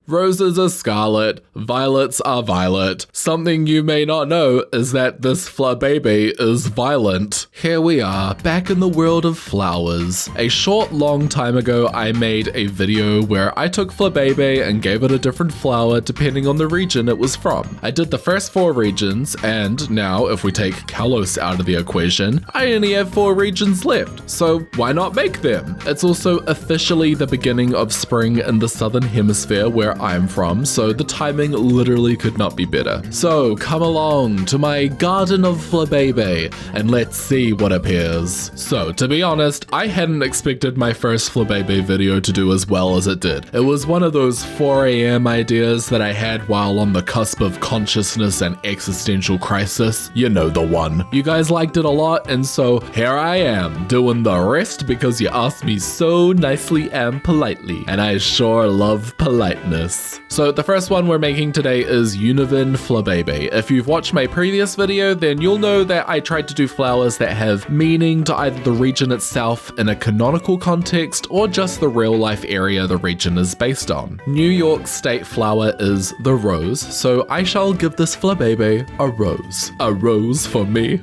Roses are scarlet, violets are violet. Something you may not know is that this Flabébé is violent. Here we are, back in the world of flowers. A short, long time ago, I made a video where I took Flabébé and gave it a different flower depending on the region it was from. I did the first 4 regions, and now, if we take Kalos out of the equation, I only have 4 regions left, so why not make them? It's also officially the beginning of spring in the southern hemisphere where I'm from, so the timing literally could not be better. So come along to my garden of Flabébé and let's see what appears. So to be honest, I hadn't expected my first Flabébé video to do as well as it did. It was one of those 4 AM ideas that I had while on the cusp of consciousness and existential crisis. You know the one. You guys liked it a lot, and so here I am doing the rest because you asked me so nicely and politely, and I sure love politeness. So the first one we're making today is Unovan Flabébé. If you've watched my previous video, then you'll know that I tried to do flowers that have meaning to either the region itself in a canonical context or just the real life area the region is based on. New York state flower is the rose, so I shall give this Flabébé a rose. A rose for me.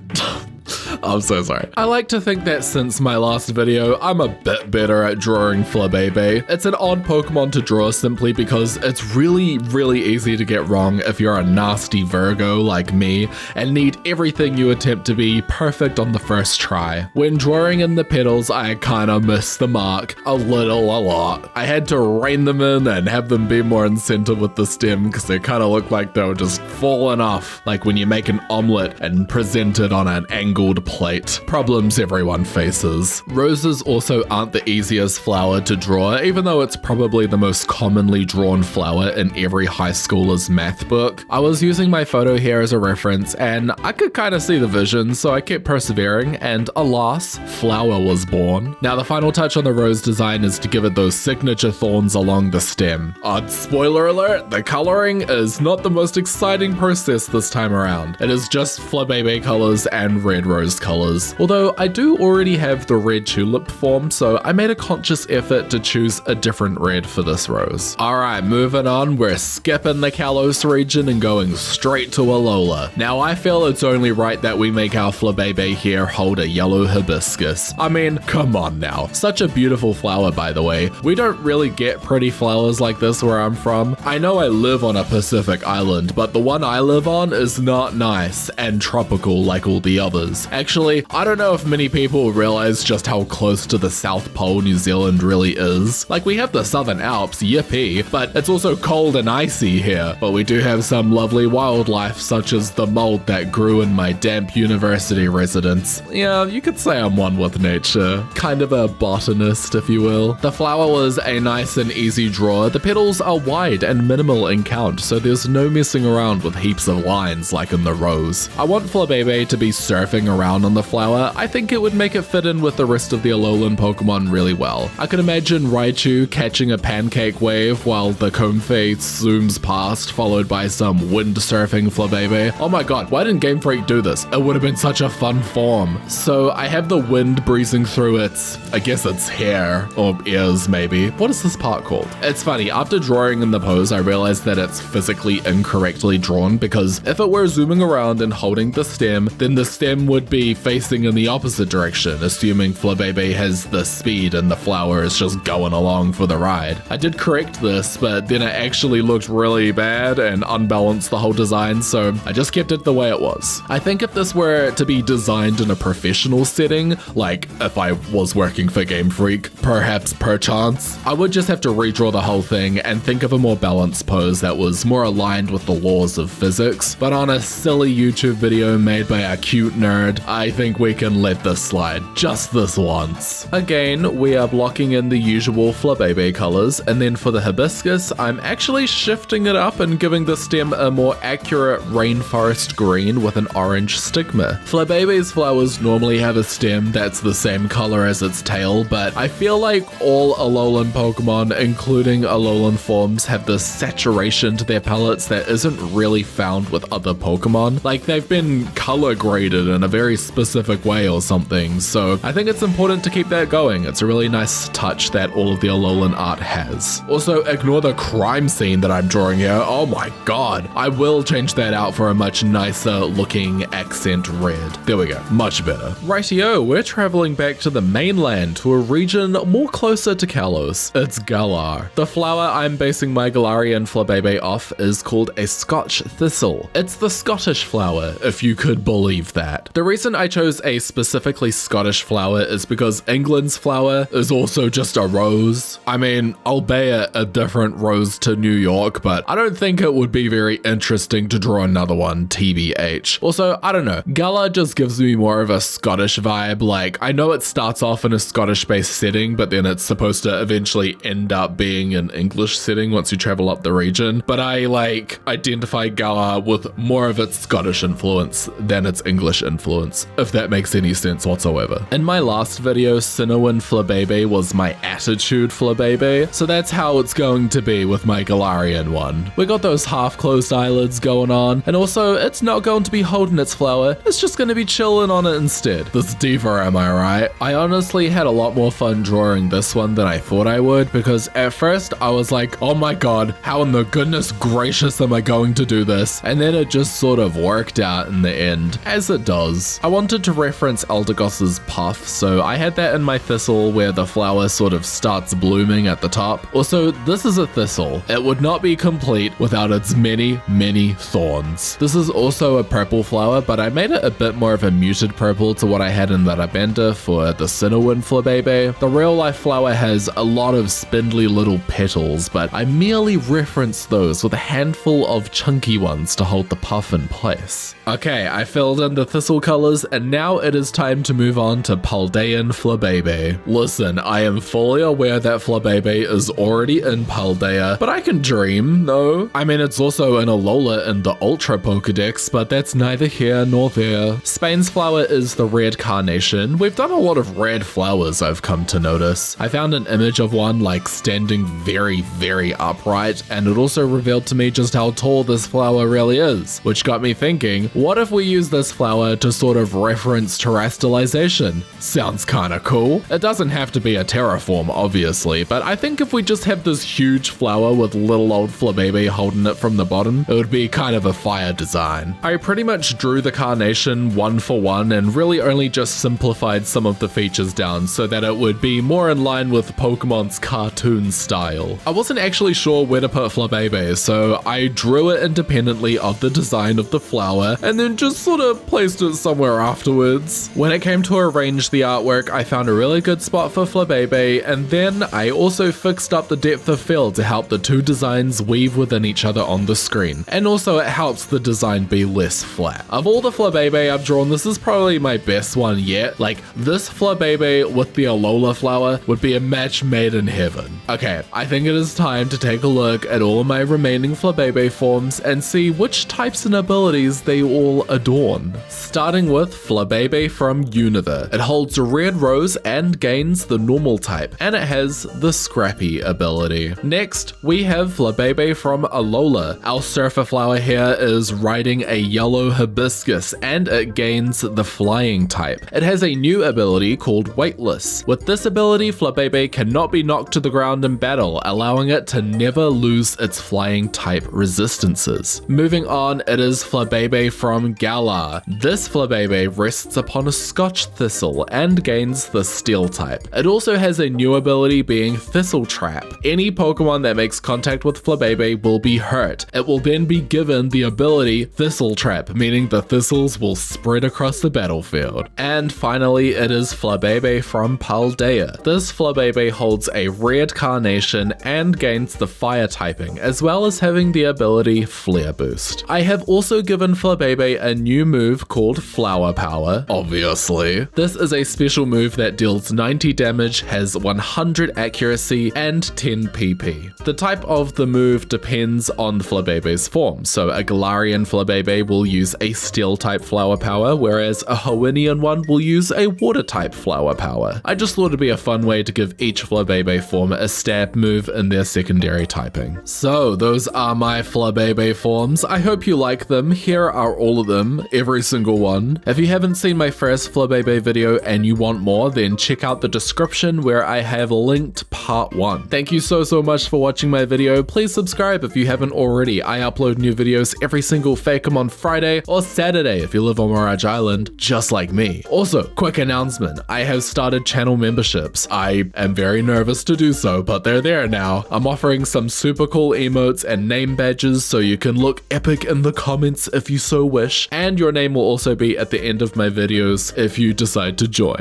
I'm so sorry. I like to think that since my last video, I'm a bit better at drawing Flabébé. It's an odd Pokemon to draw simply because it's really easy to get wrong if you're a nasty Virgo like me and need everything you attempt to be perfect on the first try. When drawing in the petals, I kinda missed the mark a lot. I had to rein them in and have them be more in center with the stem because they kinda looked like they were just falling off, like when you make an omelet and present it on an angled plate. Problems everyone faces. Roses also aren't the easiest flower to draw, even though it's probably the most commonly drawn flower in every high schooler's math book. I was using my photo here as a reference, and I could kind of see the vision, so I kept persevering, and alas, flower was born. Now the final touch on the rose design is to give it those signature thorns along the stem. Spoiler alert, the coloring is not the most exciting process this time around. It is just Flabébé colors and red rose colors, although I do already have the red tulip form, so I made a conscious effort to choose a different red for this rose. Alright, moving on, we're skipping the Kalos region and going straight to Alola. Now I feel it's only right that we make our Flabébé here hold a yellow hibiscus. I mean, come on now. Such a beautiful flower, by the way. We don't really get pretty flowers like this where I'm from. I know I live on a Pacific island, but the one I live on is not nice and tropical like all the others. Actually, I don't know if many people realize just how close to the South Pole New Zealand really is. Like, we have the Southern Alps, yippee, but it's also cold and icy here. But we do have some lovely wildlife, such as the mold that grew in my damp university residence. Yeah, you could say I'm one with nature. Kind of a botanist, if you will. The flower was a nice and easy draw. The petals are wide and minimal in count, so there's no messing around with heaps of lines like in the rose. I want Flabébé to be surfing around on the flower. I think it would make it fit in with the rest of the Alolan Pokemon really well. I could imagine Raichu catching a pancake wave while the Comfey zooms past, followed by some wind surfing Flabébé. Oh my god, why didn't Game Freak do this? It would have been such a fun form. So I have the wind breezing through its, I guess it's hair, or ears maybe. What is this part called? It's funny, after drawing in the pose, I realized that it's physically incorrectly drawn because if it were zooming around and holding the stem, then the stem would be facing in the opposite direction, assuming Flabébé has the speed and the flower is just going along for the ride. I did correct this, but then it actually looked really bad and unbalanced the whole design, so I just kept it the way it was. I think if this were to be designed in a professional setting, like if I was working for Game Freak, perchance, I would just have to redraw the whole thing and think of a more balanced pose that was more aligned with the laws of physics. But on a silly YouTube video made by a cute nerd, I think we can let this slide just this once. Again, we are blocking in the usual Flabébé colors, and then for the hibiscus, I'm actually shifting it up and giving the stem a more accurate rainforest green with an orange stigma. Flabébé's flowers normally have a stem that's the same color as its tail, but I feel like all Alolan Pokemon, including Alolan forms, have this saturation to their palettes that isn't really found with other Pokemon. Like, they've been color graded in a very specific way or something, so I think it's important to keep that going. It's a really nice touch that all of the Alolan art has. Also, ignore the crime scene that I'm drawing here. Oh my god. I will change that out for a much nicer looking accent red. There we go. Much better. Rightio, we're traveling back to the mainland to a region more closer to Kalos. It's Galar. The flower I'm basing my Galarian Flabébé off is called a Scotch thistle. It's the Scottish flower, if you could believe that. The reason I chose a specifically Scottish flower is because England's flower is also just a rose. I mean, albeit a different rose to New York, but I don't think it would be very interesting to draw another one, TBH. Also, I don't know, Galar just gives me more of a Scottish vibe. Like, I know it starts off in a Scottish-based setting, but then it's supposed to eventually end up being an English setting once you travel up the region, but I like identify Galar with more of its Scottish influence than its English influence, if that makes any sense whatsoever. In my last video, Unovan Flabébé was my attitude Flabébé, so that's how it's going to be with my Galarian one. We got those half-closed eyelids going on, and also it's not going to be holding its flower, it's just going to be chilling on it instead. This diva, am I right? I honestly had a lot more fun drawing this one than I thought I would, because at first I was like, oh my god, how in the goodness gracious am I going to do this? And then it just sort of worked out in the end, as it does. I wanted to reference Eldegoss's puff, so I had that in my thistle where the flower sort of starts blooming at the top. Also, this is a thistle. It would not be complete without its many, many thorns. This is also a purple flower, but I made it a bit more of a muted purple to what I had in the Rabenda for the Unovan Flabébé. The real life flower has a lot of spindly little petals, but I merely referenced those with a handful of chunky ones to hold the puff in place. Okay, I filled in the thistle colors, and now it is time to move on to Paldean Flabébé. Listen, I am fully aware that Flabébé is already in Paldea, but I can dream, no? I mean, it's also an Alola in the Ultra Pokedex, but that's neither here nor there. Spain's flower is the red carnation. We've done a lot of red flowers, I've come to notice. I found an image of one like standing very, very upright, and it also revealed to me just how tall this flower really is, which got me thinking, what if we use this flower to sort of reference terrestrialization? Sounds kinda cool. It doesn't have to be a terraform, obviously, but I think if we just have this huge flower with little old Flabébé holding it from the bottom, it would be kind of a fire design. I pretty much drew the carnation one for one and really only just simplified some of the features down so that it would be more in line with Pokemon's cartoon style. I wasn't actually sure where to put Flabébé, so I drew it independently of the design of the flower and then just sort of placed it somewhere afterwards. When it came to arrange the artwork, I found a really good spot for Flabébé, and then I also fixed up the depth of field to help the two designs weave within each other on the screen, and also it helps the design be less flat. Of all the Flabébé I've drawn, this is probably my best one yet. Like, this Flabébé with the Alola flower would be a match made in heaven. Okay, I think it is time to take a look at all of my remaining Flabébé forms and see which types and abilities they all adorn. Starting with Flabébé from Unovan. It holds a red rose and gains the normal type, and it has the scrappy ability. Next, we have Flabébé from Alola. Our surfer flower here is riding a yellow hibiscus, and it gains the flying type. It has a new ability called Weightless. With this ability, Flabébé cannot be knocked to the ground in battle, allowing it to never lose its flying type resistances. Moving on, it is Flabébé from Galar. This Flabébé rests upon a Scotch thistle and gains the steel type. It also has a new ability being Thistle Trap. Any Pokemon that makes contact with Flabébé will be hurt. It will then be given the ability Thistle Trap, meaning the thistles will spread across the battlefield. And finally, it is Flabébé from Paldea. This Flabébé holds a red carnation and gains the fire typing, as well as having the ability Flare Boost. I have also given Flabébé a new move called Flower Power, obviously. This is a special move that deals 90 damage, has 100 accuracy, and 10 PP. The type of the move depends on Flabébé's form, so a Galarian Flabébé will use a Steel type Flower Power, whereas a Hoennian one will use a Water type Flower Power. I just thought it'd be a fun way to give each Flabébé form a stab move in their secondary typing. So those are my Flabébé forms. I hope you like them. Here are all of them, every single one. If you haven't seen my first Flabébé video and you want more, then check out the description where I have linked part 1. Thank you so much for watching my video. Please subscribe if you haven't already. I upload new videos every single fakemon Friday or Saturday if you live on Mirage Island, just like me. Also, quick announcement, I have started channel memberships. I am very nervous to do so, but they're there now. I'm offering some super cool emotes and name badges so you can look epic in the comments if you so wish, and your name will also be at the end of my videos if you decide to join.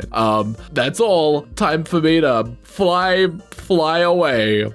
That's all. Time for me to fly away.